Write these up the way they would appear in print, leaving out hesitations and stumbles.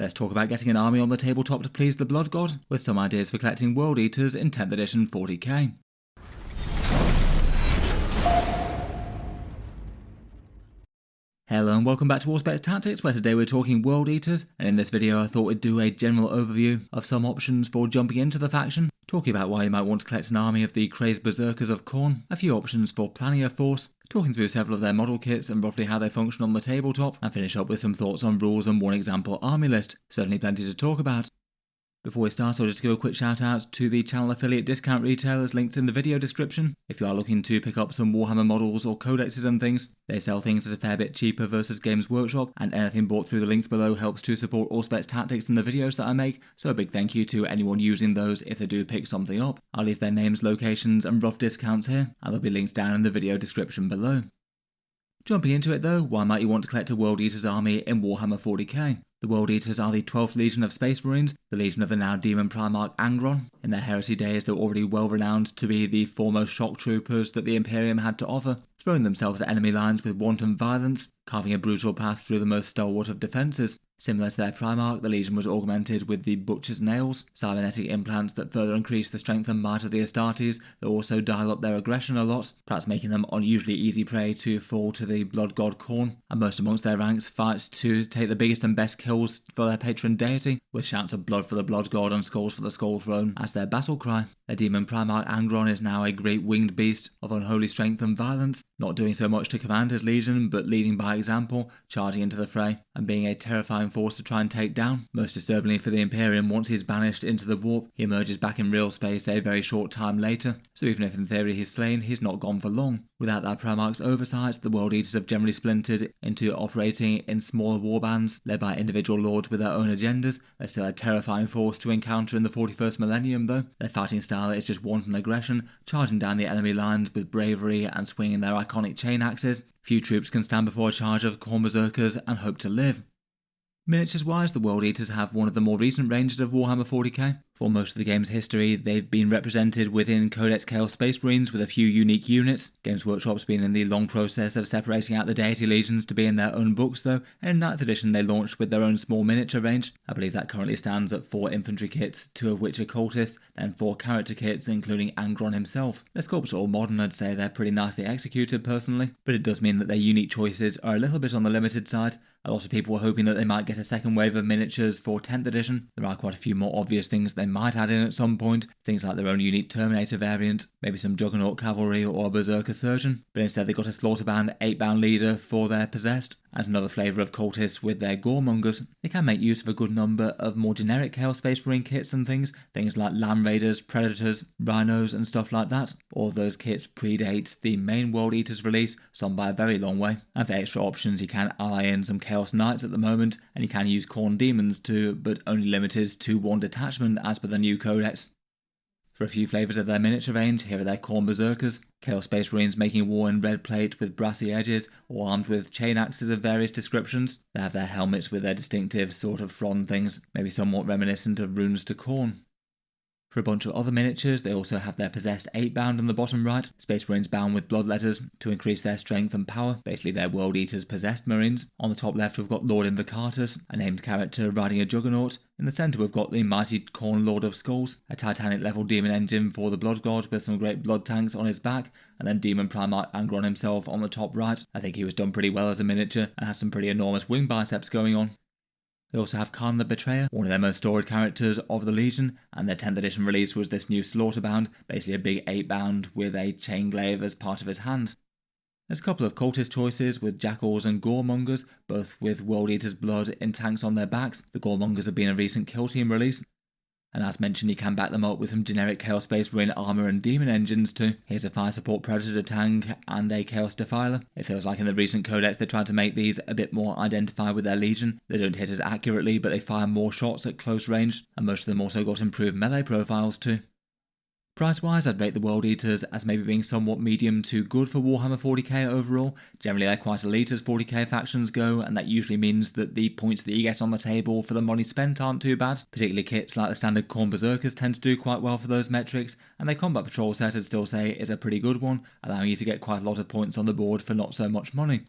Let's talk about getting an army on the tabletop to please the Blood God, with some ideas for collecting World Eaters in 10th edition 40k. Hello and welcome back to Auspex Tactics, where today we're talking World Eaters, and in this video I thought we'd do a general overview of some options for jumping into the faction, talking about why you might want to collect an army of the crazed berserkers of Khorne, a few options for planning a force, talking through several of their model kits and roughly how they function on the tabletop, and finish up with some thoughts on rules and one example army list. Certainly plenty to talk about. Before we start, I'll just give a quick shout out to the channel affiliate discount retailers linked in the video description. If you are looking to pick up some Warhammer models or codexes and things, they sell things at a fair bit cheaper versus Games Workshop, and anything bought through the links below helps to support Auspex Tactics and the videos that I make, so a big thank you to anyone using those if they do pick something up. I'll leave their names, locations and rough discounts here, and there'll be links down in the video description below. Jumping into it though, why might you want to collect a World Eaters army in Warhammer 40k? The World Eaters are the 12th Legion of Space Marines, the Legion of the now Demon Primarch Angron. In their heresy days, they were already well renowned to be the foremost shock troopers that the Imperium had to offer, throwing themselves at enemy lines with wanton violence, carving a brutal path through the most stalwart of defences. Similar to their Primarch, the Legion was augmented with the Butcher's Nails, cybernetic implants that further increase the strength and might of the Astartes, that also dial up their aggression a lot, perhaps making them unusually easy prey to fall to the Blood God Khorne, and most amongst their ranks fights to take the biggest and best kills for their patron deity, with shouts of blood for the Blood God and skulls for the Skull Throne as their battle cry. Their Demon Primarch Angron is now a great winged beast of unholy strength and violence, not doing so much to command his legion, but leading by example, charging into the fray, and being a terrifying force to try and take down. Most disturbingly for the Imperium, once he's banished into the warp, he emerges back in real space a very short time later, so even if in theory he's slain, he's not gone for long. Without that Primarch's oversight, the World Eaters have generally splintered into operating in smaller warbands, led by individual lords with their own agendas. They're still a terrifying force to encounter in the 41st millennium though. Their fighting style is just wanton aggression, charging down the enemy lines with bravery and swinging their iconic chain axes. Few troops can stand before a charge of Khorne berserkers and hope to live. Miniatures wise, the World Eaters have one of the more recent ranges of Warhammer 40k. For most of the game's history, they've been represented within Codex Chaos Space Marines with a few unique units. Games Workshop's been in the long process of separating out the Deity Legions to be in their own books though, and in 9th edition they launched with their own small miniature range. I believe that currently stands at 4 infantry kits, 2 of which are cultists, then 4 character kits including Angron himself. Their sculpts are all modern, I'd say they're pretty nicely executed personally, but it does mean that their unique choices are a little bit on the limited side. A lot of people were hoping that they might get a second wave of miniatures for 10th edition. There are quite a few more obvious things they might add in at some point, things like their own unique Terminator variant, maybe some Juggernaut Cavalry or a Berserker Surgeon, but instead they got a Slaughterbound 8-bound leader for their Possessed, and another flavour of cultists with their Goremongers. They can make use of a good number of more generic Chaos Space Marine kits and things like Land Raiders, Predators, Rhinos and stuff like that. All those kits predate the main World Eaters release, some by a very long way, and for extra options you can ally in some Chaos Knights at the moment, and you can use Khorne Demons too, but only limited to 1 detachment as per the new codex. For a few flavours of their miniature range, here are their Khorne Berserkers, Chaos Space Marines making war in red plate with brassy edges, or armed with chain axes of various descriptions. They have their helmets with their distinctive sort of frond things, maybe somewhat reminiscent of runes to Khorne. For a bunch of other miniatures, they also have their Possessed 8-bound on the bottom right, Space Marines bound with blood letters to increase their strength and power, basically their World Eaters Possessed Marines. On the top left we've got Lord Invocatus, a named character riding a Juggernaut. In the centre we've got the mighty Khorne Lord of Skulls, a Titanic level demon engine for the Blood God with some great blood tanks on his back, and then Demon Primarch Angron himself on the top right. I think he was done pretty well as a miniature and has some pretty enormous wing biceps going on. They also have Khan the Betrayer, one of their most storied characters of the Legion, and their 10th edition release was this new Slaughterbound, basically a big 8-bound with a chain glaive as part of his hand. There's a couple of cultist choices with Jackals and Goremongers, both with World Eaters blood in tanks on their backs. The Goremongers have been a recent kill team release, and as mentioned you can back them up with some generic Chaos Space Marine armour and demon engines too. Here's a fire support Predator tank and a Chaos Defiler. It feels like in the recent codex they tried to make these a bit more identified with their Legion. They don't hit as accurately but they fire more shots at close range, and most of them also got improved melee profiles too. Price-wise, I'd rate the World Eaters as maybe being somewhat medium to good for Warhammer 40k overall. Generally they're quite elite as 40k factions go, and that usually means that the points that you get on the table for the money spent aren't too bad. Particularly kits like the standard Khorne Berserkers tend to do quite well for those metrics, and their Combat Patrol set I'd still say is a pretty good one, allowing you to get quite a lot of points on the board for not so much money.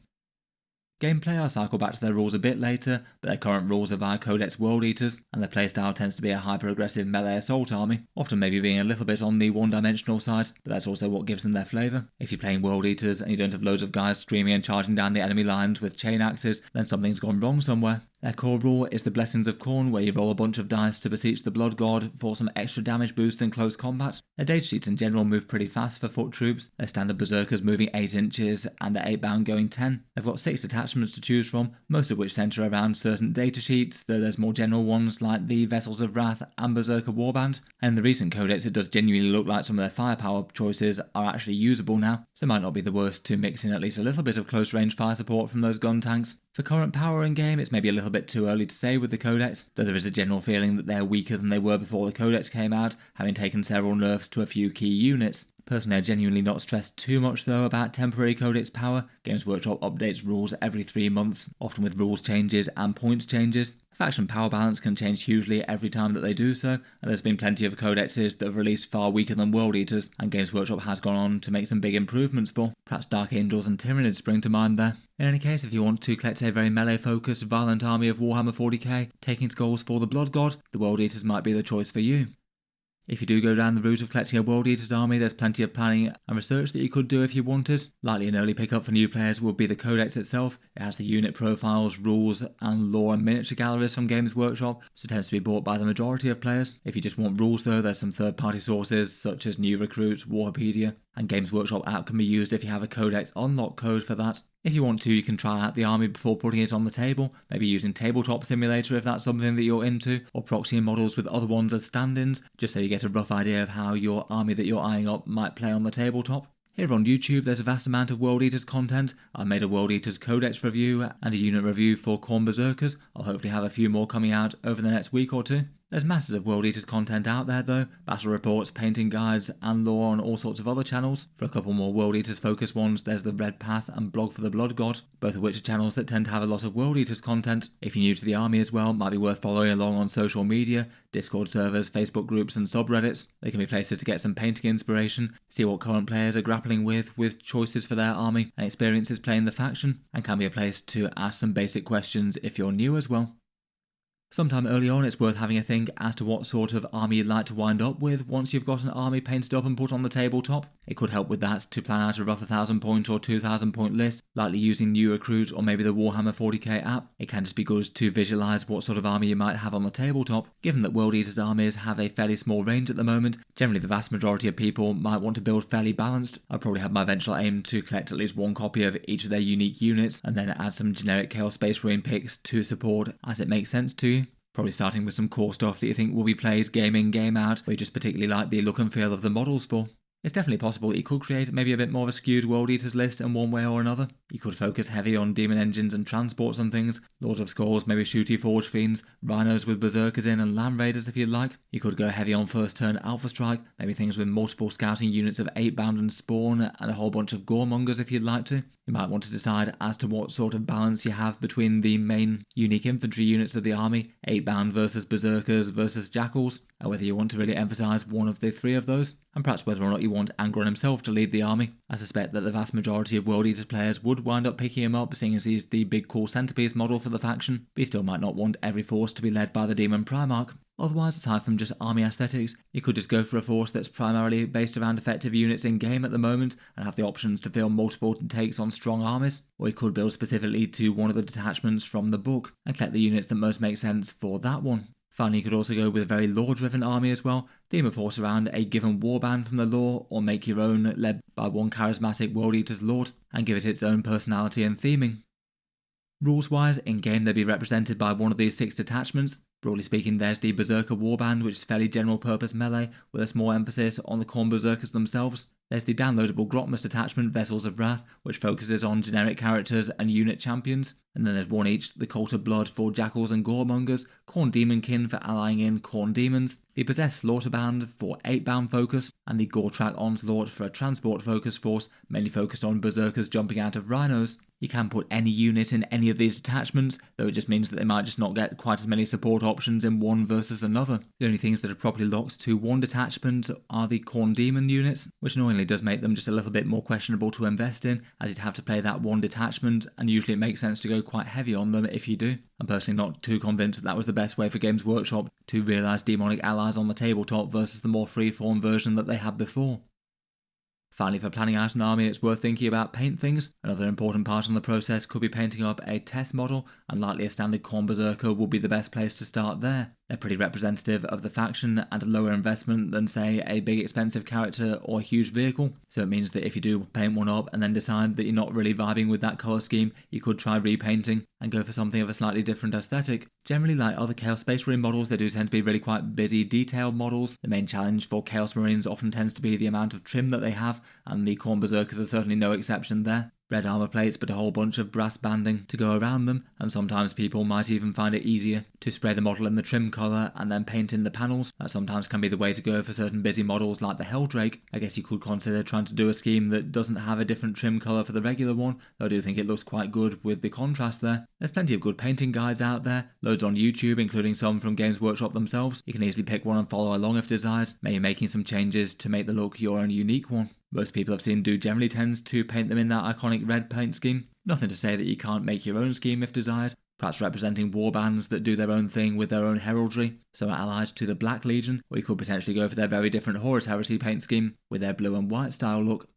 Gameplay, I'll cycle back to their rules a bit later, but their current rules are via Codex World Eaters, and their playstyle tends to be a hyper-aggressive melee assault army, often maybe being a little bit on the one-dimensional side, but that's also what gives them their flavour. If you're playing World Eaters and you don't have loads of guys screaming and charging down the enemy lines with chain axes, then something's gone wrong somewhere. Their core rule is the Blessings of Khorne, where you roll a bunch of dice to beseech the Blood God for some extra damage boost in close combat. Their data sheets in general move pretty fast for foot troops, their standard berserkers moving 8 inches and their 8-bound going 10. They've got 6 detachments to choose from, most of which centre around certain data sheets, though there's more general ones like the Vessels of Wrath and Berserker Warband. And in the recent codex it does genuinely look like some of their firepower choices are actually usable now, so it might not be the worst to mix in at least a little bit of close range fire support from those gun tanks. For current power in game, it's maybe a little bit too early to say with the codex, though there is a general feeling that they're weaker than they were before the codex came out, having taken several nerfs to a few key units. Personally, I genuinely not stressed too much though about temporary codex power. Games Workshop updates rules every 3 months, often with rules changes and points changes. Faction power balance can change hugely every time that they do so, and there's been plenty of codexes that have released far weaker than World Eaters, and Games Workshop has gone on to make some big improvements for. Perhaps Dark Angels and Tyranids spring to mind there. In any case, if you want to collect a very melee-focused, violent army of Warhammer 40k, taking its goals for the Blood God, the World Eaters might be the choice for you. If you do go down the route of collecting a World Eaters army, there's plenty of planning and research that you could do if you wanted. Likely an early pickup for new players would be the Codex itself. It has the unit profiles, rules, and lore and miniature galleries from Games Workshop, so it tends to be bought by the majority of players. If you just want rules though, there's some third-party sources such as New Recruits, Warpedia, and Games Workshop app can be used if you have a Codex unlock code for that. If you want to, you can try out the army before putting it on the table, maybe using Tabletop Simulator if that's something that you're into, or proxying models with other ones as stand-ins, just so you get a rough idea of how your army that you're eyeing up might play on the tabletop. Here on YouTube, there's a vast amount of World Eaters content. I made a World Eaters Codex review and a unit review for Khorne Berserkers. I'll hopefully have a few more coming out over the next week or two. There's masses of World Eaters content out there though, battle reports, painting guides, and lore on all sorts of other channels. For a couple more World Eaters focused ones, there's the Red Path and Blog for the Blood God, both of which are channels that tend to have a lot of World Eaters content. If you're new to the army as well, might be worth following along on social media, Discord servers, Facebook groups and subreddits. They can be places to get some painting inspiration, see what current players are grappling with choices for their army and experiences playing the faction, and can be a place to ask some basic questions if you're new as well. Sometime early on, it's worth having a think as to what sort of army you'd like to wind up with once you've got an army painted up and put on the tabletop. It could help with that to plan out a rough 1,000 point or 2,000 point list, likely using New Recruit or maybe the Warhammer 40k app. It can just be good to visualise what sort of army you might have on the tabletop. Given that World Eaters armies have a fairly small range at the moment, generally the vast majority of people might want to build fairly balanced. I'll probably have my eventual aim to collect at least one copy of each of their unique units and then add some generic Chaos Space Marine picks to support as it makes sense to you. Probably starting with some core stuff that you think will be played game in, game out, or you just particularly like the look and feel of the models for. It's definitely possible that you could create maybe a bit more of a skewed World Eaters list in one way or another. You could focus heavy on demon engines and transports and things, Lords of Skulls, maybe shooty Forge Fiends, Rhinos with Berserkers in and Land Raiders if you'd like. You could go heavy on first turn Alpha Strike, maybe things with multiple scouting units of 8-bound and Spawn and a whole bunch of Goremongers if you'd like to. You might want to decide as to what sort of balance you have between the main unique infantry units of the army, 8-bound versus Berserkers versus Jackals, or whether you want to really emphasise one of the 3 of those, and perhaps whether or not you want Angron himself to lead the army. I suspect that the vast majority of World Eaters players would wind up picking him up, seeing as he's the big cool centrepiece model for the faction, but you still might not want every force to be led by the Demon Primarch. Otherwise, aside from just army aesthetics, you could just go for a force that's primarily based around effective units in game at the moment and have the options to fill multiple takes on strong armies, or you could build specifically to one of the detachments from the book and collect the units that most make sense for that one. Finally, you could also go with a very lore-driven army as well, theme a force around a given warband from the lore, or make your own led by one charismatic World Eaters lord, and give it its own personality and theming. Rules-wise, in-game they'd be represented by one of these 6 detachments. Broadly speaking, there's the Berserker Warband, which is fairly general-purpose melee, with a small emphasis on the Khorne Berserkers themselves. There's the downloadable Grotmus detachment, Vessels of Wrath, which focuses on generic characters and unit champions. And then there's one each, the Cult of Blood for Jackals and Goremongers, Khorne Demonkin for allying in Khorne Demons, the Possessed Slaughterband for 8-bound focus, and the Gortrak Onslaught for a transport focus force, mainly focused on Berserkers jumping out of Rhinos. You can put any unit in any of these detachments, though it just means that they might just not get quite as many support options in one versus another. The only things that are properly locked to one detachment are the Khorne Demon units, which annoyingly does make them just a little bit more questionable to invest in, as you'd have to play that one detachment, and usually it makes sense to go go quite heavy on them if you do. I'm personally not too convinced that was the best way for Games Workshop to realise demonic allies on the tabletop versus the more freeform version that they had before. Finally, for planning out an army, it's worth thinking about paint things. Another important part in the process could be painting up a test model, and likely a standard Khorne Berserker would be the best place to start there. They're pretty representative of the faction and a lower investment than, say, a big expensive character or a huge vehicle, so it means that if you do paint one up and then decide that you're not really vibing with that colour scheme, you could try repainting and go for something of a slightly different aesthetic. Generally, like other Chaos Space Marine models, they do tend to be really quite busy, detailed models. The main challenge for Chaos Marines often tends to be the amount of trim that they have, and the Khorne Berserkers are certainly no exception there. Red armour plates but a whole bunch of brass banding to go around them, and sometimes people might even find it easier to spray the model in the trim colour and then paint in the panels. That sometimes can be the way to go for certain busy models like the Helldrake. I guess you could consider trying to do a scheme that doesn't have a different trim colour for the regular one, though I do think it looks quite good with the contrast there. There's plenty of good painting guides out there, loads on YouTube, including some from Games Workshop themselves. You can easily pick one and follow along if desired, maybe making some changes to make the look your own unique one. Most people I've seen do generally tend to paint them in that iconic red paint scheme. Nothing to say that you can't make your own scheme if desired, perhaps representing warbands that do their own thing with their own heraldry, so are allied to the Black Legion, or you could potentially go for their very different Horus Heresy paint scheme with their blue and white style look.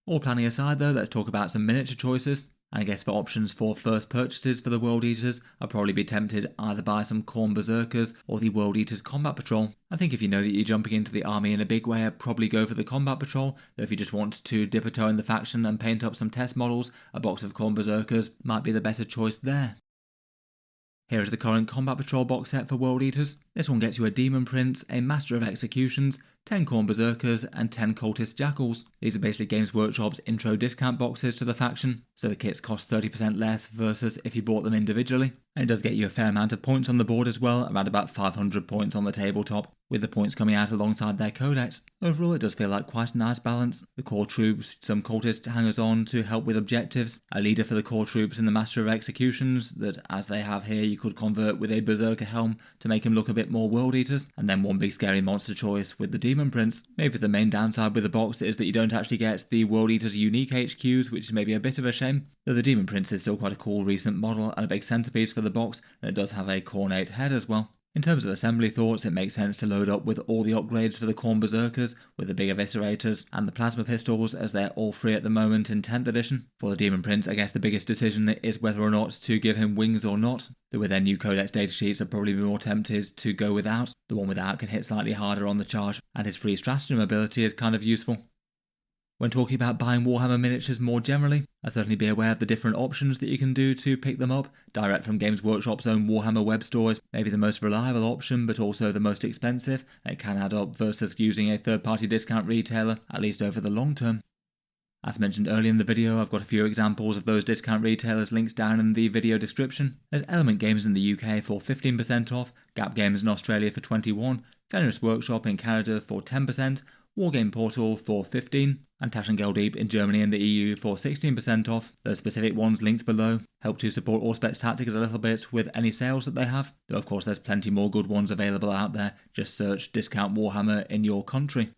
All planning aside though, let's talk about some miniature choices. And I guess for options for first purchases for the World Eaters, I'd probably be tempted either by some Khorne Berserkers or the World Eaters Combat Patrol. I think if you know that you're jumping into the army in a big way, I'd probably go for the Combat Patrol, though if you just want to dip a toe in the faction and paint up some test models, a box of Khorne Berserkers might be the better choice there. Here is the current Combat Patrol box set for World Eaters. This one gets you a Demon Prince, a Master of Executions, 10 Khorne Berserkers and 10 Cultist Jackals. These are basically Games Workshop's intro discount boxes to the faction, so the kits cost 30% less versus if you bought them individually. And it does get you a fair amount of points on the board as well, around about 500 points on the tabletop, with the points coming out alongside their codex. Overall, it does feel like quite a nice balance. The core troops, some cultist hangers-on to help with objectives, a leader for the core troops and the Master of Executions that, as they have here, you could convert with a Berserker helm to make him look a bit more World Eaters, and then one big scary monster choice with the Demon Prince. Maybe the main downside with the box is that you don't actually get the World Eaters unique HQs, which is maybe a bit of a shame, though the Demon Prince is still quite a cool recent model and a big centerpiece for the box, and it does have a cornate head as well. In terms of assembly thoughts, it makes sense to load up with all the upgrades for the Khorne Berserkers, with the big Eviscerators and the Plasma Pistols, as they're all free at the moment in 10th edition. For the Demon Prince, I guess the biggest decision is whether or not to give him wings or not, though with their new Codex datasheets I'd probably be more tempted to go without. The one without can hit slightly harder on the charge, and his free stratagem ability is kind of useful. When talking about buying Warhammer miniatures more generally, I'd certainly be aware of the different options that you can do to pick them up. Direct from Games Workshop's own Warhammer web store is maybe the most reliable option, but also the most expensive. It can add up versus using a third-party discount retailer, at least over the long term. As mentioned earlier in the video, I've got a few examples of those discount retailers links down in the video description. There's Element Games in the UK for 15% off, Gap Games in Australia for 21%, Fenris Workshop in Canada for 10%, Wargame Portal for 15%, and Taschengeldieb in Germany and the EU for 16% off. Those specific ones linked below help to support Auspex Tactics a little bit with any sales that they have, though of course there's plenty more good ones available out there. Just search Discount Warhammer in your country.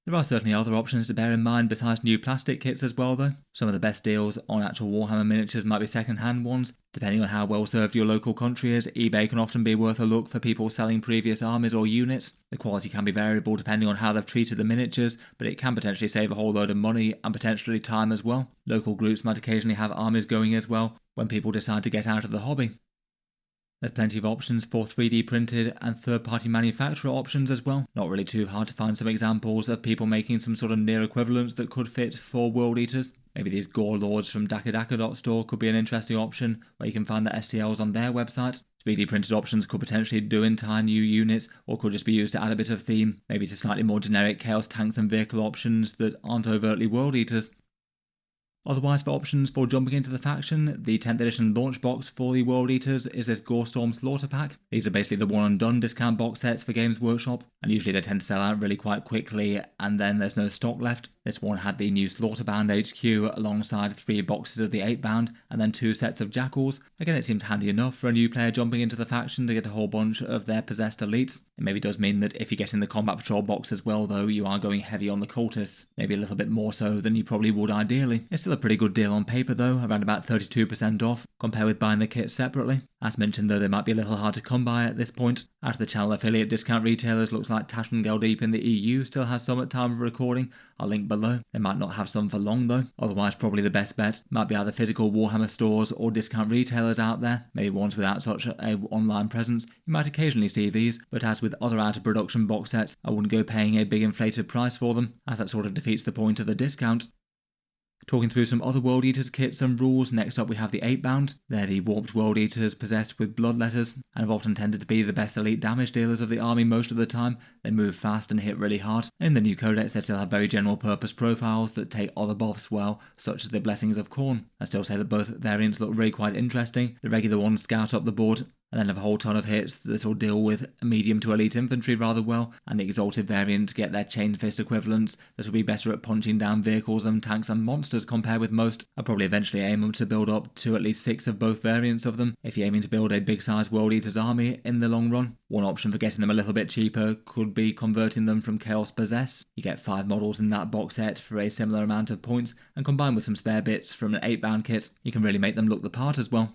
There are certainly other options to bear in mind besides new plastic kits as well though. Some of the best deals on actual Warhammer miniatures might be second-hand ones. Depending on how well served your local country is, eBay can often be worth a look for people selling previous armies or units. The quality can be variable depending on how they've treated the miniatures, but it can potentially save a whole load of money and potentially time as well. Local groups might occasionally have armies going as well when people decide to get out of the hobby. There's plenty of options for 3D printed and third-party manufacturer options as well. Not really too hard to find some examples of people making some sort of near equivalents that could fit for World Eaters. Maybe these Gore Lords from Dakadaka.store could be an interesting option, where you can find the STLs on their website. 3D printed options could potentially do entire new units, or could just be used to add a bit of theme, maybe to slightly more generic Chaos tanks and vehicle options that aren't overtly World Eaters. Otherwise, for options for jumping into the faction, the 10th edition launch box for the World Eaters is this Gorestorm Slaughter Pack. These are basically the one and done discount box sets for Games Workshop, and usually they tend to sell out really quite quickly and then there's no stock left. This one had the new Slaughterbound HQ alongside 3 boxes of the 8-bound and then 2 sets of Jackals. Again, it seems handy enough for a new player jumping into the faction to get a whole bunch of their possessed elites. It maybe does mean that if you get in the Combat Patrol box as well though, you are going heavy on the cultists, maybe a little bit more so than you probably would ideally. It's still a pretty good deal on paper though, around about 32% off, compared with buying the kit separately. As mentioned though, they might be a little hard to come by at this point. Out of the channel affiliate discount retailers, looks like Tash and Galdeep in the EU still has some at time of recording. I'll link below. They might not have some for long though, otherwise probably the best bet might be either physical Warhammer stores or discount retailers out there, maybe ones without such an online presence. You might occasionally see these, but as with other out of production box sets, I wouldn't go paying a big inflated price for them, as that sort of defeats the point of the discount. Talking through some other World Eaters kits and rules, next up we have the 8-bound. They're the warped World Eaters possessed with blood letters, and have often tended to be the best elite damage dealers of the army most of the time. They move fast and hit really hard. In the new codex they still have very general purpose profiles that take other buffs well, such as the Blessings of Khorne. I still say that both variants look really quite interesting. The regular ones scout up the board, and then have a whole ton of hits that will deal with medium to elite infantry rather well, and the exalted variant get their chain fist equivalents that will be better at punching down vehicles and tanks and monsters compared with most. I'll probably eventually aim to build up to at least 6 of both variants of them if you're aiming to build a big size World Eaters army in the long run. One option for getting them a little bit cheaper could be converting them from Chaos Possess. You get 5 models in that box set for a similar amount of points, and combined with some spare bits from an 8-bound kit, you can really make them look the part as well.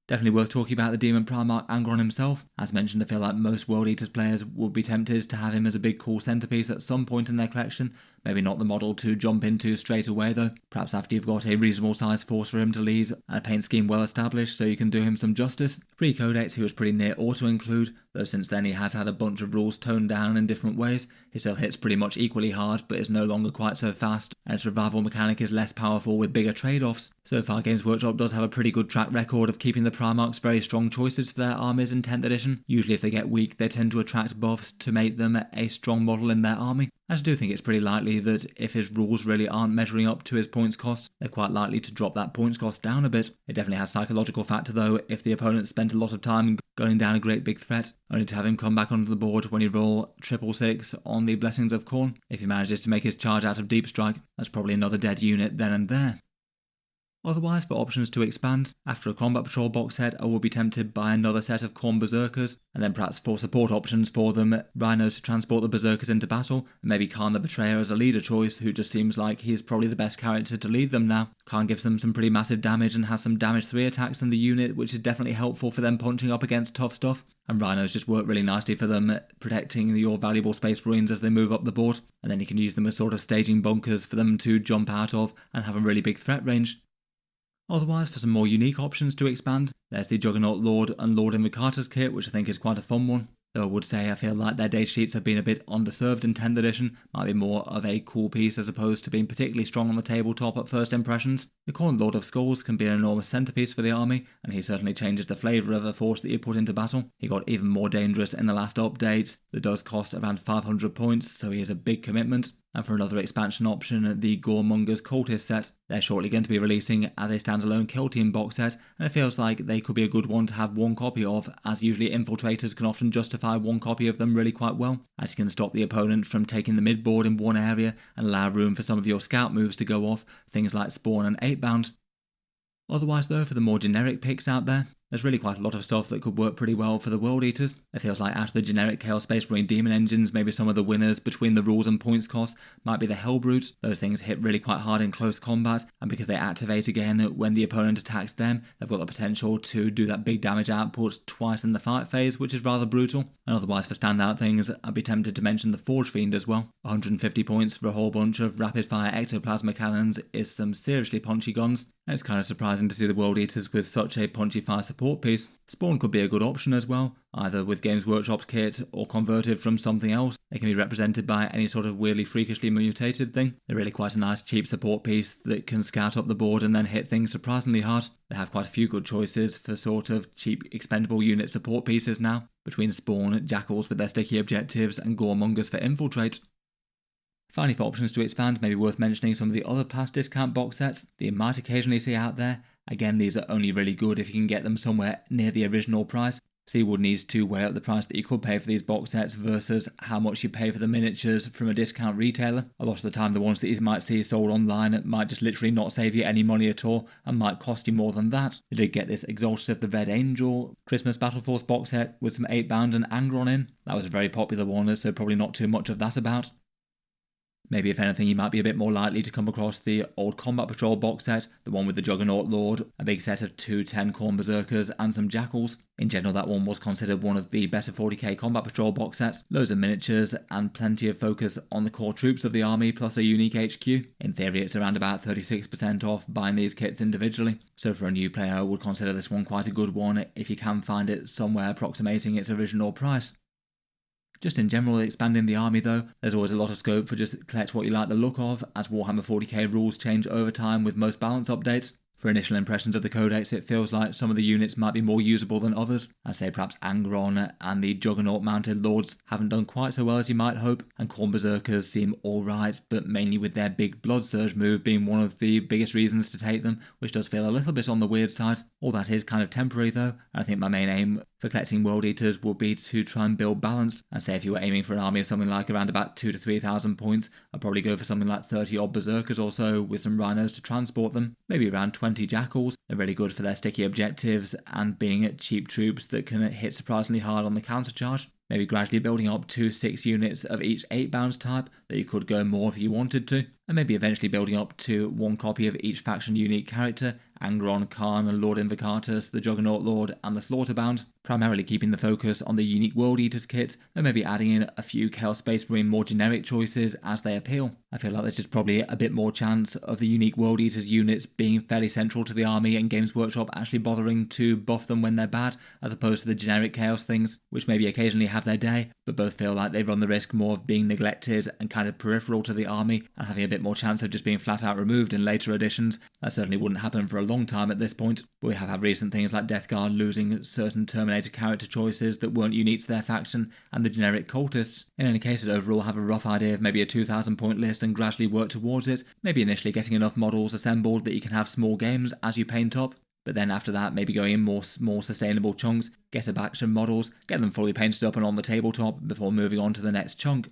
Definitely worth talking about the Demon Primarch Angron himself. As mentioned, I feel like most World Eaters players would be tempted to have him as a big cool centerpiece at some point in their collection. Maybe not the model to jump into straight away though, perhaps after you've got a reasonable sized force for him to lead and a paint scheme well established so you can do him some justice. Pre-Codex he was pretty near auto-include, though since then he has had a bunch of rules toned down in different ways. He still hits pretty much equally hard, but is no longer quite so fast, and its revival mechanic is less powerful with bigger trade-offs. So far Games Workshop does have a pretty good track record of keeping the Primarchs very strong choices for their armies in 10th edition. Usually if they get weak they tend to attract buffs to make them a strong model in their army. I do think it's pretty likely that if his rules really aren't measuring up to his points cost, they're quite likely to drop that points cost down a bit. It definitely has psychological factor though if the opponent spent a lot of time gunning down a great big threat, only to have him come back onto the board when you roll 666 on the Blessings of Khorne. If he manages to make his charge out of Deep Strike, that's probably another dead unit then and there. Otherwise, for options to expand, after a Combat Patrol box set I will be tempted by another set of Khorne Berserkers, and then perhaps for support options for them, Rhinos to transport the Berserkers into battle, and maybe Khan the Betrayer as a leader choice who just seems like he's probably the best character to lead them now. Khan gives them some pretty massive damage and has some damage 3 attacks in the unit, which is definitely helpful for them punching up against tough stuff, and Rhinos just work really nicely for them, protecting your valuable Space Marines as they move up the board, and then you can use them as sort of staging bunkers for them to jump out of and have a really big threat range. Otherwise, for some more unique options to expand, there's the Juggernaut Lord and Lord Invocator's kit, which I think is quite a fun one. Though I would say I feel like their data sheets have been a bit underserved in 10th edition, might be more of a cool piece as opposed to being particularly strong on the tabletop at first impressions. The Khorne Lord of Skulls can be an enormous centerpiece for the army, and he certainly changes the flavour of a force that you put into battle. He got even more dangerous in the last update, that does cost around 500 points, so he is a big commitment. And for another expansion option, the Goremongers Cultist set, they're shortly going to be releasing as a standalone Kill Team box set, and it feels like they could be a good one to have one copy of, as usually infiltrators can often justify one copy of them really quite well, as you can stop the opponent from taking the mid-board in one area and allow room for some of your scout moves to go off, things like Spawn and 8-bound. Otherwise though, for the more generic picks out there, there's really quite a lot of stuff that could work pretty well for the World Eaters. It feels like out of the generic Chaos Space Marine Demon engines, maybe some of the winners between the rules and points cost might be the Hellbrutes. Those things hit really quite hard in close combat, and because they activate again when the opponent attacks them, they've got the potential to do that big damage output twice in the fight phase, which is rather brutal. And otherwise for standout things, I'd be tempted to mention the Forge Fiend as well. 150 points for a whole bunch of rapid fire ectoplasma cannons is some seriously punchy guns. And it's kind of surprising to see the World Eaters with such a punchy fire support piece. Spawn could be a good option as well, either with Games Workshop's kit or converted from something else. They can be represented by any sort of weirdly freakishly mutated thing. They're really quite a nice cheap support piece that can scout up the board and then hit things surprisingly hard. They have quite a few good choices for sort of cheap expendable unit support pieces now, between Spawn, Jackals with their sticky objectives, and Goremongers for infiltrate. Finally, for options to expand, maybe worth mentioning some of the other past discount box sets that you might occasionally see out there. Again, these are only really good if you can get them somewhere near the original price, so you would need to weigh up the price that you could pay for these box sets versus how much you pay for the miniatures from a discount retailer. A lot of the time the ones that you might see sold online might just literally not save you any money at all and might cost you more than that. You did get this Exalted of the Red Angel Christmas Battle Force box set with some 8-bound and Angron in. That was a very popular one, so probably not too much of that about. Maybe if anything you might be a bit more likely to come across the old Combat Patrol box set, the one with the Juggernaut Lord, a big set of 2 10-Khorne Berserkers and some Jackals. In general, that one was considered one of the better 40k Combat Patrol box sets, loads of miniatures and plenty of focus on the core troops of the army plus a unique HQ. In theory it's around about 36% off buying these kits individually, so for a new player I would consider this one quite a good one if you can find it somewhere approximating its original price. Just in general, expanding the army though, there's always a lot of scope for just collect what you like the look of, as Warhammer 40k rules change over time with most balance updates. For initial impressions of the codex, it feels like some of the units might be more usable than others. I'd say perhaps Angron and the Juggernaut mounted lords haven't done quite so well as you might hope, and Khorne Berserkers seem alright, but mainly with their big Blood Surge move being one of the biggest reasons to take them, which does feel a little bit on the weird side. All that is kind of temporary though, and I think my main aim for collecting World Eaters will be to try and build balanced. I'd say if you were aiming for an army of something like around about 2,000 to 3,000 points, I'd probably go for something like 30 odd Berserkers or so with some Rhinos to transport them, maybe around 20 Jackals. They're really good for their sticky objectives and being cheap troops that can hit surprisingly hard on the countercharge. Maybe gradually building up to 6 units of each 8 bounce type that you could go more if you wanted to, and maybe eventually building up to 1 copy of each faction unique character, Angron, Khan, Lord Invocatus, the Juggernaut Lord and the Slaughterbound, primarily keeping the focus on the unique World Eaters kit, and maybe adding in a few Chaos Space Marine more generic choices as they appeal. I feel like there's just probably a bit more chance of the unique World Eaters units being fairly central to the army and Games Workshop actually bothering to buff them when they're bad, as opposed to the generic Chaos things, which maybe occasionally have their day, but both feel like they run the risk more of being neglected and kind of peripheral to the army, and having a bit more chance of just being flat out removed in later editions. That certainly wouldn't happen for a long time at this point, but we have had recent things like Death Guard losing certain Terminator character choices that weren't unique to their faction, and the generic cultists. In any case, I'd overall have a rough idea of maybe a 2,000 point list and gradually work towards it, maybe initially getting enough models assembled that you can have small games as you paint up, but then after that maybe going in more sustainable chunks, get a batch of models, get them fully painted up and on the tabletop before moving on to the next chunk.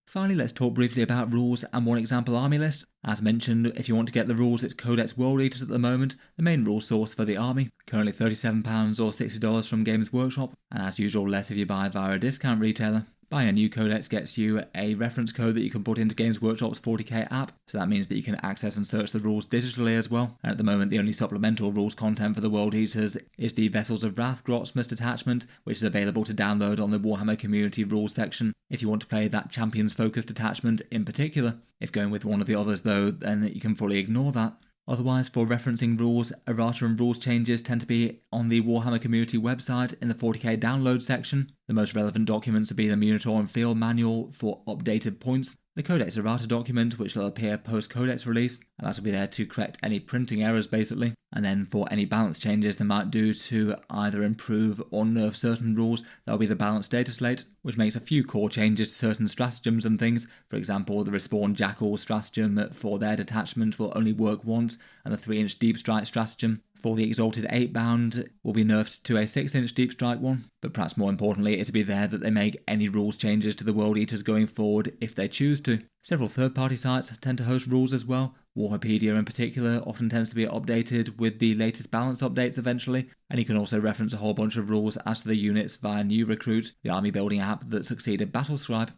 Finally, let's talk briefly about rules and one example army list. As mentioned, if you want to get the rules, it's Codex World Eaters at the moment, the main rule source for the army, currently £37 or $60 from Games Workshop, and as usual less if you buy via a discount retailer. Buying a new codex gets you a reference code that you can put into Games Workshop's 40k app, so that means that you can access and search the rules digitally as well. And at the moment, the only supplemental rules content for the World Eaters is the Vessels of Wrath Grotsmas detachment, which is available to download on the Warhammer Community Rules section if you want to play that Champions Focus detachment in particular. If going with one of the others though, then you can fully ignore that. Otherwise, for referencing rules, errata and rules changes tend to be on the Warhammer Community website in the 40k download section. The most relevant documents will be the Minotaur and Field Manual for updated points, the Codex Errata document, which will appear post-Codex release, and that will be there to correct any printing errors basically, and then for any balance changes they might do to either improve or nerf certain rules, there will be the balance data slate, which makes a few core changes to certain stratagems and things. For example, the Respawn Jackal stratagem for their detachment will only work once, and the 3-inch Deep Strike stratagem for the Exalted 8-bound will be nerfed to a 6-inch Deep Strike one, but perhaps more importantly it'll be there that they make any rules changes to the World Eaters going forward if they choose to. Several third-party sites tend to host rules as well. Warhapedia in particular often tends to be updated with the latest balance updates eventually, and you can also reference a whole bunch of rules as to the units via New Recruit, the army building app that succeeded Battlescribe.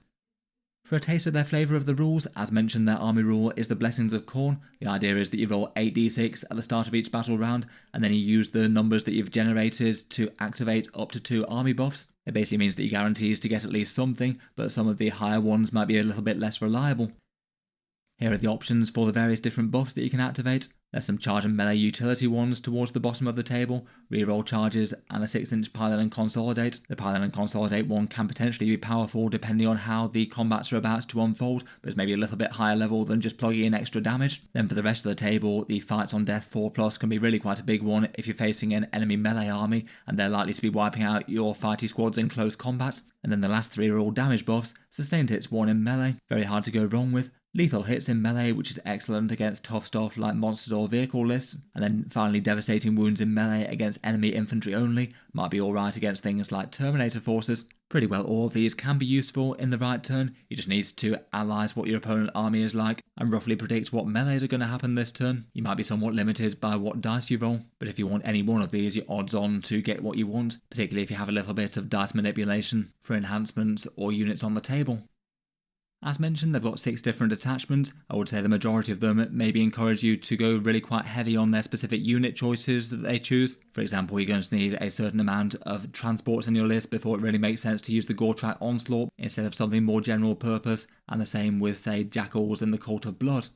For a taste of their flavour of the rules, as mentioned, their army rule is the Blessings of Khorne. The idea is that you roll 8d6 at the start of each battle round, and then you use the numbers that you've generated to activate up to 2 army buffs. It basically means that you guarantees to get at least something, but some of the higher ones might be a little bit less reliable. Here are the options for the various different buffs that you can activate. There's some charge and melee utility ones towards the bottom of the table, reroll charges, and a 6-inch Pilot and Consolidate. The Pilot and Consolidate one can potentially be powerful depending on how the combats are about to unfold, but it's maybe a little bit higher level than just plugging in extra damage. Then for the rest of the table, the Fights on Death 4+ can be really quite a big one if you're facing an enemy melee army, and they're likely to be wiping out your fighty squads in close combat. And then the last 3 are all damage buffs. Sustained hits 1 in melee, very hard to go wrong with. Lethal hits in melee, which is excellent against tough stuff like monsters or vehicle lists, and then finally devastating wounds in melee against enemy infantry only, might be alright against things like Terminator forces. Pretty well all of these can be useful in the right turn, you just need to analyse what your opponent army is like, and roughly predict what melees are going to happen this turn. You might be somewhat limited by what dice you roll, but if you want any one of these, you're odds on to get what you want, particularly if you have a little bit of dice manipulation for enhancements or units on the table. As mentioned, they've got 6 different attachments. I would say the majority of them maybe encourage you to go really quite heavy on their specific unit choices that they choose. For example, you're going to need a certain amount of transports in your list before it really makes sense to use the Gore-Track Onslaught instead of something more general purpose, and the same with, say, Jackals in the Cult of Blood.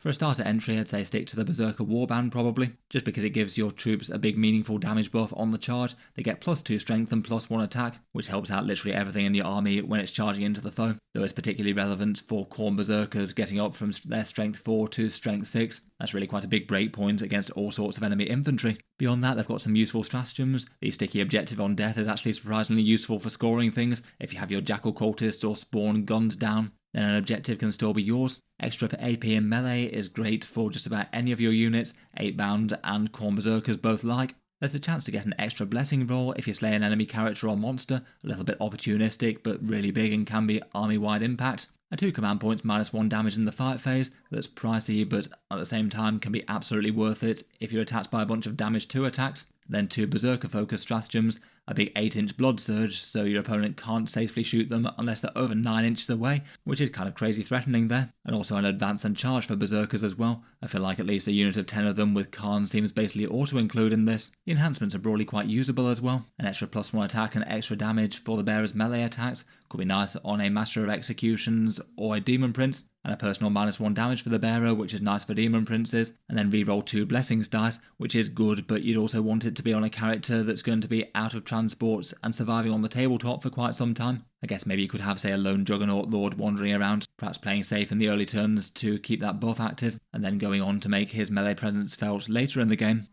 For a starter entry, I'd say stick to the Berserker Warband probably, just because it gives your troops a big meaningful damage buff on the charge. They get +2 strength and +1 attack, which helps out literally everything in your army when it's charging into the foe, though it's particularly relevant for Khorne Berserkers getting up from their strength 4 to strength 6. That's really quite a big breakpoint against all sorts of enemy infantry. Beyond that, they've got some useful stratagems. The sticky objective on death is actually surprisingly useful for scoring things. If you have your Jackal Cultist or Spawn gunned down, then an objective can still be yours. Extra AP in melee is great for just about any of your units, 8-bound and Khorne Berserkers both like. There's a chance to get an extra blessing roll if you slay an enemy character or monster, a little bit opportunistic but really big and can be army-wide impact. A 2 command points -1 damage in the fight phase, that's pricey but at the same time can be absolutely worth it if you're attacked by a bunch of damage 2 attacks. Then 2 Berserker focused stratagems, a big 8-inch blood surge so your opponent can't safely shoot them unless they're over 9 inches away, which is kind of crazy threatening there. And also an advance and charge for Berserkers as well. I feel like at least a unit of 10 of them with Kharn seems basically auto-include in this. The enhancements are broadly quite usable as well. An extra +1 attack and extra damage for the bearer's melee attacks could be nice on a Master of Executions or a Demon Prince, and a personal -1 damage for the bearer, which is nice for Demon Princes, and then reroll 2 Blessings dice, which is good, but you'd also want it to be on a character that's going to be out of transports and surviving on the tabletop for quite some time. I guess maybe you could have, say, a lone Juggernaut Lord wandering around, perhaps playing safe in the early turns to keep that buff active, and then going on to make his melee presence felt later in the game.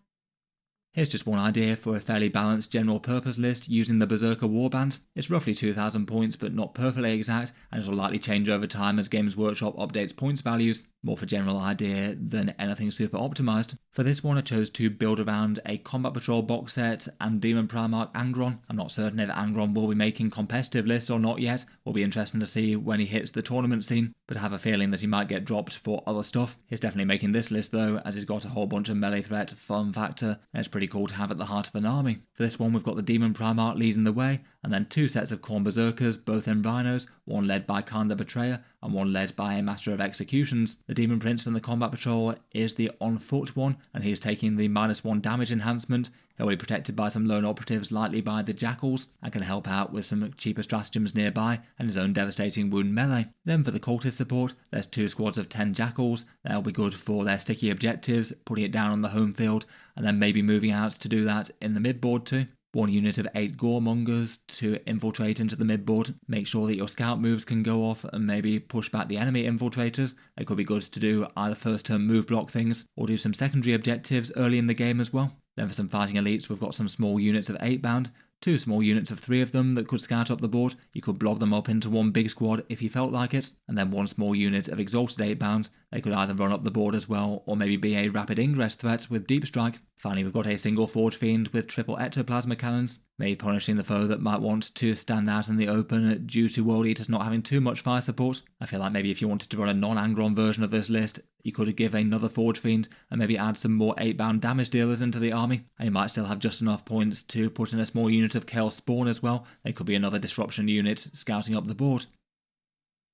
Here's just one idea for a fairly balanced general purpose list using the Berserker Warband. It's roughly 2,000 points but not perfectly exact, and it'll likely change over time as Games Workshop updates points values, more for general idea than anything super optimised. For this one I chose to build around a Combat Patrol box set and Demon Primarch Angron. I'm not certain if Angron will be making competitive lists or not yet. Will be interesting to see when he hits the tournament scene, but I have a feeling that he might get dropped for other stuff. He's definitely making this list though, as he's got a whole bunch of melee threat, fun factor, and it's pretty cool to have at the heart of an army. For this one we've got the Demon Primarch leading the way, and then 2 sets of Khorne Berserkers, both in Rhinos, one led by Kharn the Betrayer, and one led by a Master of Executions. The Demon Prince from the Combat Patrol is the on foot one, and he is taking the -1 damage enhancement. He'll be protected by some lone operatives, likely by the Jackals, and can help out with some cheaper stratagems nearby and his own devastating wound melee. Then for the cultist support, there's 2 squads of 10 Jackals. They'll be good for their sticky objectives, putting it down on the home field, and then maybe moving out to do that in the midboard too. 1 unit of 8 Goremongers to infiltrate into the midboard. Make sure that your scout moves can go off and maybe push back the enemy infiltrators. They could be good to do either first turn move block things or do some secondary objectives early in the game as well. Then for some fighting elites we've got some small units of 8-bound. 2 small units of 3 of them that could scout up the board. You could blob them up into one big squad if you felt like it, and then 1 small unit of exalted 8-bound. They could either run up the board as well, or maybe be a rapid ingress threat with Deep Strike. Finally, we've got a single Forge Fiend with triple ectoplasma cannons, maybe punishing the foe that might want to stand out in the open due to World Eaters not having too much fire support. I feel like maybe if you wanted to run a non-Angron version of this list, you could give another Forge Fiend and maybe add some more 8-bound damage dealers into the army, and you might still have just enough points to put in a small unit of Chaos Spawn as well. They could be another disruption unit scouting up the board.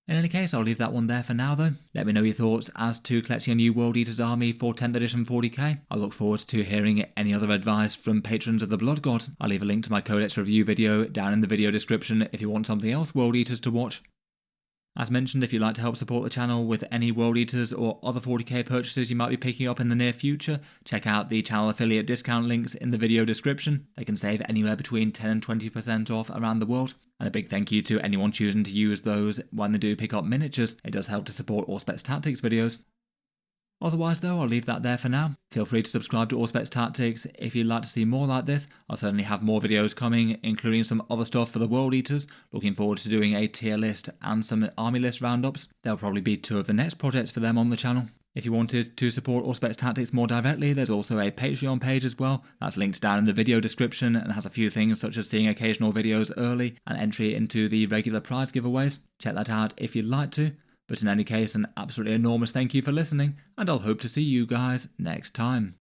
In any case, I'll leave that one there for now though. Let me know your thoughts as to collecting a new World Eaters army for 10th edition 40k. I look forward to hearing any other advice from patrons of the Blood God. I'll leave a link to my Codex review video down in the video description if you want something else World Eaters to watch. As mentioned, if you'd like to help support the channel with any World Eaters or other 40k purchases you might be picking up in the near future, check out the channel affiliate discount links in the video description. They can save anywhere between 10 and 20% off around the world. And a big thank you to anyone choosing to use those when they do pick up miniatures. It does help to support Auspex Tactics videos. Otherwise though, I'll leave that there for now. Feel free to subscribe to Auspex Tactics if you'd like to see more like this. I'll certainly have more videos coming, including some other stuff for the World Eaters. Looking forward to doing a tier list and some army list roundups. There'll probably be 2 of the next projects for them on the channel. If you wanted to support Auspex Tactics more directly, there's also a Patreon page as well. That's linked down in the video description and has a few things such as seeing occasional videos early and entry into the regular prize giveaways. Check that out if you'd like to. But in any case, an absolutely enormous thank you for listening, and I'll hope to see you guys next time.